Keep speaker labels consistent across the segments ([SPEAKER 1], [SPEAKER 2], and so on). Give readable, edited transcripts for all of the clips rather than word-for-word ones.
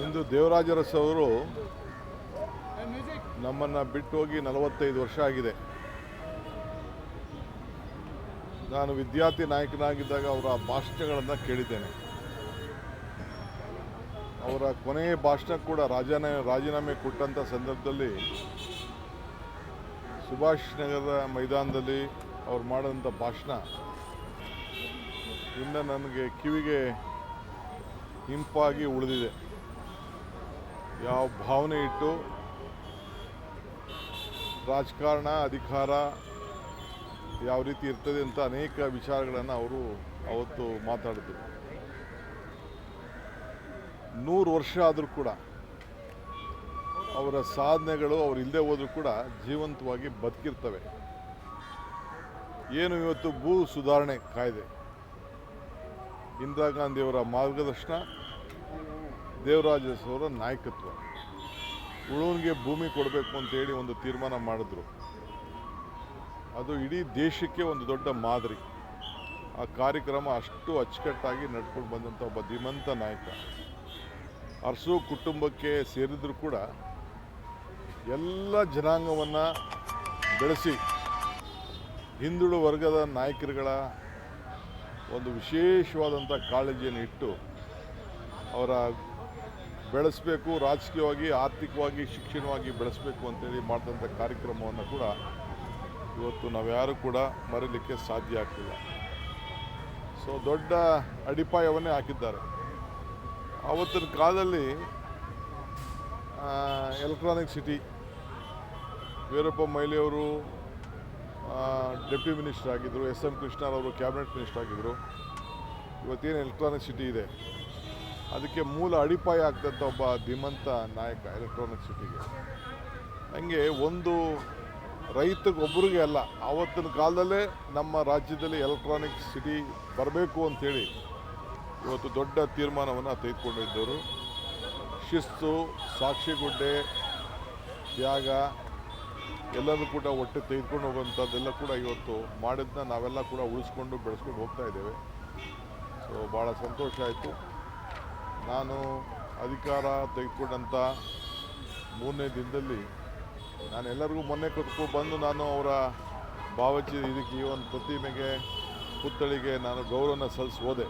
[SPEAKER 1] ಇಂದು ದೇವರಾಜ ಅರಸು ಅವರು ನಮ್ಮನ್ನು ಬಿಟ್ಟು ಹೋಗಿ 45 ವರ್ಷ ಆಗಿದೆ. ನಾನು ವಿದ್ಯಾರ್ಥಿ ನಾಯಕನಾಗಿದ್ದಾಗ ಅವರ ಭಾಷಣಗಳನ್ನು ಕೇಳಿದ್ದೇನೆ. ಅವರ ಕೊನೆಯ ಭಾಷಣ ಕೂಡ ರಾಜೀನಾಮೆ ಕೊಟ್ಟಂಥ ಸಂದರ್ಭದಲ್ಲಿ ಸುಭಾಷ್ ನಗರದ ಮೈದಾನದಲ್ಲಿ ಅವ್ರು ಮಾಡಿದಂಥ ಭಾಷಣ ಇನ್ನು ನನಗೆ ಕಿವಿಗೆ ಇಂಪಾಗಿ ಉಳಿದಿದೆ. ಯಾವ ಭಾವನೆ ಇಟ್ಟು ರಾಜಕಾರಣ ಅಧಿಕಾರ ಯಾವ ರೀತಿ ಇರ್ತದೆ ಅಂತ ಅನೇಕ ವಿಚಾರಗಳನ್ನು ಅವರು ಅವತ್ತು ಮಾತಾಡಿದ್ರು. 100 ವರ್ಷ ಆದರೂ ಕೂಡ ಅವರ ಸಾಧನೆಗಳು ಅವ್ರು ಇಲ್ಲದೆ ಹೋದರೂ ಕೂಡ ಜೀವಂತವಾಗಿ ಬದುಕಿರ್ತವೆ. ಏನು ಇವತ್ತು ಭೂ ಸುಧಾರಣೆ ಕಾಯ್ದೆ, ಇಂದಿರಾ ಗಾಂಧಿಯವರ ಮಾರ್ಗದರ್ಶನ, ದೇವರಾಜ ಅರಸು ಅವರ ನಾಯಕತ್ವ, ಉಳುವನಿಗೆ ಭೂಮಿ ಕೊಡಬೇಕು ಅಂತೇಳಿ ಒಂದು ತೀರ್ಮಾನ ಮಾಡಿದ್ರು. ಅದು ಇಡೀ ದೇಶಕ್ಕೆ ಒಂದು ದೊಡ್ಡ ಮಾದರಿ. ಆ ಕಾರ್ಯಕ್ರಮ ಅಷ್ಟು ಅಚ್ಚುಕಟ್ಟಾಗಿ ನಡ್ಕೊಂಡು ಬಂದಂಥ ಒಬ್ಬ ಧೀಮಂತ ನಾಯಕ. ಅರಸು ಕುಟುಂಬಕ್ಕೆ ಸೇರಿದರೂ ಕೂಡ ಎಲ್ಲ ಜನಾಂಗವನ್ನು ಬೆಳೆಸಿ ಹಿಂದುಳಿದ ವರ್ಗದ ನಾಯಕರುಗಳ ಒಂದು ವಿಶೇಷವಾದಂಥ ಕಾಳಜಿಯನ್ನು ಇಟ್ಟು ಅವರ ಬೆಳೆಸಬೇಕು, ರಾಜಕೀಯವಾಗಿ ಆರ್ಥಿಕವಾಗಿ ಶಿಕ್ಷಣವಾಗಿ ಬೆಳೆಸಬೇಕು ಅಂತೇಳಿ ಮಾಡಿದಂಥ ಕಾರ್ಯಕ್ರಮವನ್ನು ಕೂಡ ಇವತ್ತು ನಾವ್ಯಾರೂ ಕೂಡ ಮರೀಲಿಕ್ಕೆ ಸಾಧ್ಯ ಆಗ್ತಿಲ್ಲ. ಸೊ ದೊಡ್ಡ ಅಡಿಪಾಯವನ್ನೇ ಹಾಕಿದ್ದಾರೆ. ಆವತ್ತಿನ ಕಾಲದಲ್ಲಿ ಎಲೆಕ್ಟ್ರಾನಿಕ್ ಸಿಟಿ, ವೀರಪ್ಪ ಮೊಯ್ಲಿಯವರು ಡೆಪ್ಟಿ ಮಿನಿಸ್ಟರ್ ಆಗಿದ್ದರು, ಎಸ್.ಎಂ. ಕೃಷ್ಣರವರು ಕ್ಯಾಬಿನೆಟ್ ಮಿನಿಸ್ಟರ್ ಆಗಿದ್ದರು. ಇವತ್ತೇನು ಎಲೆಕ್ಟ್ರಾನಿಕ್ ಸಿಟಿ ಇದೆ ಅದಕ್ಕೆ ಮೂಲ ಅಡಿಪಾಯ ಆಗ್ತಂಥ ಒಬ್ಬ ಧೀಮಂತ ನಾಯಕ ಎಲೆಕ್ಟ್ರಾನಿಕ್ ಸಿಟಿಗೆ. ಹಂಗೆ ಒಂದು ರೈತಗೊಬ್ಬರಿಗೆ ಅಲ್ಲ, ಆವತ್ತಿನ ಕಾಲದಲ್ಲೇ ನಮ್ಮ ರಾಜ್ಯದಲ್ಲಿ ಎಲೆಕ್ಟ್ರಾನಿಕ್ ಸಿಟಿ ಬರಬೇಕು ಅಂಥೇಳಿ ಇವತ್ತು ದೊಡ್ಡ ತೀರ್ಮಾನವನ್ನು ತೆಗೆದುಕೊಂಡಿದ್ದವರು. ಶಿಸ್ತು, ಸಾಕ್ಷಿಗುಡ್ಡೆ, ತ್ಯಾಗ ಎಲ್ಲರೂ ಕೂಡ ಒಟ್ಟು ತೆಗೆದುಕೊಂಡು ಹೋಗುವಂಥದ್ದೆಲ್ಲ ಕೂಡ ಇವತ್ತು ಮಾಡಿದ್ದನ್ನ ನಾವೆಲ್ಲ ಕೂಡ ಉಳಿಸ್ಕೊಂಡು ಬೆಳೆಸ್ಕೊಂಡು ಹೋಗ್ತಾ ಇದ್ದೇವೆ. ಸೊ ಭಾಳ ಸಂತೋಷ ಆಯಿತು. ನಾನು ಅಧಿಕಾರ ತೆಗೆದುಕೊಂಡಂಥ 3ನೇ ದಿನದಲ್ಲಿ ನಾನು ಎಲ್ಲರಿಗೂ ಮೊನ್ನೆ ಕರ್ಕೊಂಡು ಬಂದು ನಾನು ಅವರ ಇದಕ್ಕೆ ಈ ಒಂದು ಪ್ರತಿಮೆಗೆ, ಪುತ್ಥಳಿಗೆ ನಾನು ಗೌರವನ ಸಲ್ಲಿಸಿ ಹೋದೆ.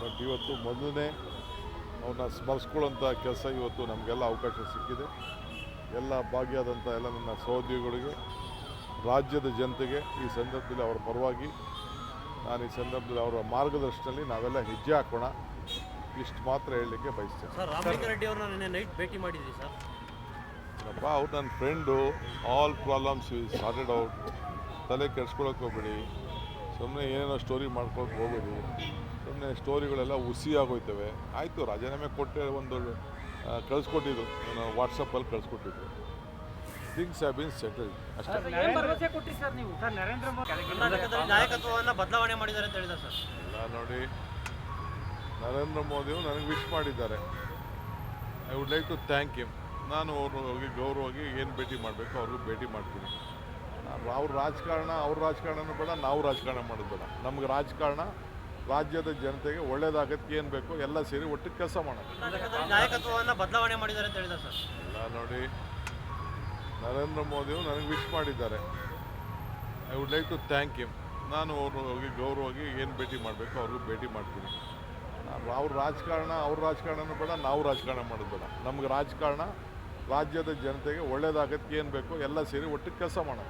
[SPEAKER 1] ಬಟ್ ಇವತ್ತು ಮೊದಲನೇ ಅವ್ರನ್ನ ಸ್ಮರಿಸ್ಕೊಳ್ಳೋಂಥ ಕೆಲಸ ಇವತ್ತು ನಮಗೆಲ್ಲ ಅವಕಾಶ ಸಿಕ್ಕಿದೆ. ಎಲ್ಲ ಭಾಗಿಯಾದಂಥ ಎಲ್ಲ ನನ್ನ ಸಹೋದ್ಯೋಗಿಗಳಿಗೆ, ರಾಜ್ಯದ ಜನತೆಗೆ ಈ ಸಂದರ್ಭದಲ್ಲಿ ಅವರ ಪರವಾಗಿ ನಾನು ಈ ಸಂದರ್ಭದಲ್ಲಿ ಅವರ ಮಾರ್ಗದರ್ಶನದಲ್ಲಿ ನಾವೆಲ್ಲ ಹೆಜ್ಜೆ ಹಾಕೋಣ, ಇಷ್ಟು ಮಾತ್ರ ಹೇಳಲಿಕ್ಕೆ ಬಯಸ್ತೇನೆ.
[SPEAKER 2] ಸರ್, ರಾಮಲಿಂಗ ರೆಡ್ಡಿ ಅವ್ರನ್ನ ನಿನ್ನೆ ನೈಟ್ ಭೇಟಿ ಮಾಡಿದ್ರಿ ಸರ್?
[SPEAKER 1] ಅಪ್ಪ, ಅವ್ರು ನನ್ನ friend. All problems sorted out. ತಲೆ ಕೆಡ್ಸ್ಕೊಳಕ್ಕೆ ಹೋಗ್ಬೇಡಿ, ಸುಮ್ಮನೆ ಏನೇನೋ ಸ್ಟೋರಿ ಮಾಡ್ಕೊಳಕ್ಕೆ ಹೋಗ್ಬೇಡಿ. ಸುಮ್ಮನೆ ಸ್ಟೋರಿಗಳೆಲ್ಲ ಹುಸಿ ಆಗೋಯ್ತವೆ. ಆಯಿತು, ರಾಜೀನಾಮೆ ಕೊಟ್ಟೆ ಒಂದು ಕಳಿಸ್ಕೊಟ್ಟಿದ್ದು, ನಾನು ವಾಟ್ಸಪ್ಪಲ್ಲಿ ಕಳಿಸ್ಕೊಟ್ಟಿದ್ದು. ಥಿಂಗ್ಸ್ ಹ್ಯಾವ್ ಬೀನ್ ಸೆಟಲ್ಡ್ ಅಷ್ಟೇ.
[SPEAKER 2] ನಾಯಕತ್ವವನ್ನು ಬದಲಾವಣೆ ಮಾಡಿದ್ದಾರೆ ಅಂತ ಹೇಳಿದ್ದಾರೆ ಸರ್.
[SPEAKER 1] ಎಲ್ಲ ನೋಡಿ, ನರೇಂದ್ರ ಮೋದಿಯವರು ನನಗೆ ವಿಶ್ ಮಾಡಿದ್ದಾರೆ. I would like to thank him. ನಾನು ಅವ್ರನ್ನ ಹೋಗಿ ಗೌರವವಾಗಿ ಏನು ಭೇಟಿ ಮಾಡಬೇಕು ಅವ್ರಿಗೂ ಭೇಟಿ ಮಾಡ್ತೀನಿ. ಅವ್ರ ರಾಜಕಾರಣನೂ ಬೇಡ, ನಾವು ರಾಜಕಾರಣ ಮಾಡೋದು ಬೇಡ. ನಮ್ಗೆ ರಾಜಕಾರಣ ರಾಜ್ಯದ ಜನತೆಗೆ ಒಳ್ಳೇದಾಗಕ್ಕೆ ಏನು ಬೇಕೋ ಎಲ್ಲ ಸೇರಿ ಒಟ್ಟಿಗೆ ಕೆಲಸ ಮಾಡೋಣ.
[SPEAKER 2] ನಾಯಕತ್ವವನ್ನು ಬದಲಾವಣೆ ಮಾಡಿದ್ದಾರೆ ಅಂತ ಹೇಳಿದ್ದಾರೆ ಸರ್.
[SPEAKER 1] ಎಲ್ಲ ನೋಡಿ, ನರೇಂದ್ರ ಮೋದಿಯವರು ನನಗೆ ವಿಶ್ ಮಾಡಿದ್ದಾರೆ. I would like to thank him. ನಾನು ಅವ್ರನ್ನ ಹೋಗಿ ಗೌರವವಾಗಿ ಏನು ಭೇಟಿ ಮಾಡಬೇಕು ಅವ್ರಿಗೂ ಭೇಟಿ ಮಾಡ್ತೀನಿ. ಅವ್ರ ರಾಜಕಾರಣನೂ ಬೇಡ, ನಾವು ರಾಜಕಾರಣ ಮಾಡೋದು ಬೇಡ. ನಮ್ಗೆ ರಾಜಕಾರಣ ರಾಜ್ಯದ ಜನತೆಗೆ ಒಳ್ಳೇದಾಗಕ್ಕೆ ಏನು ಬೇಕೋ ಎಲ್ಲ ಸೇರಿ ಒಟ್ಟಿಗೆ ಕೆಲಸ ಮಾಡೋಣ.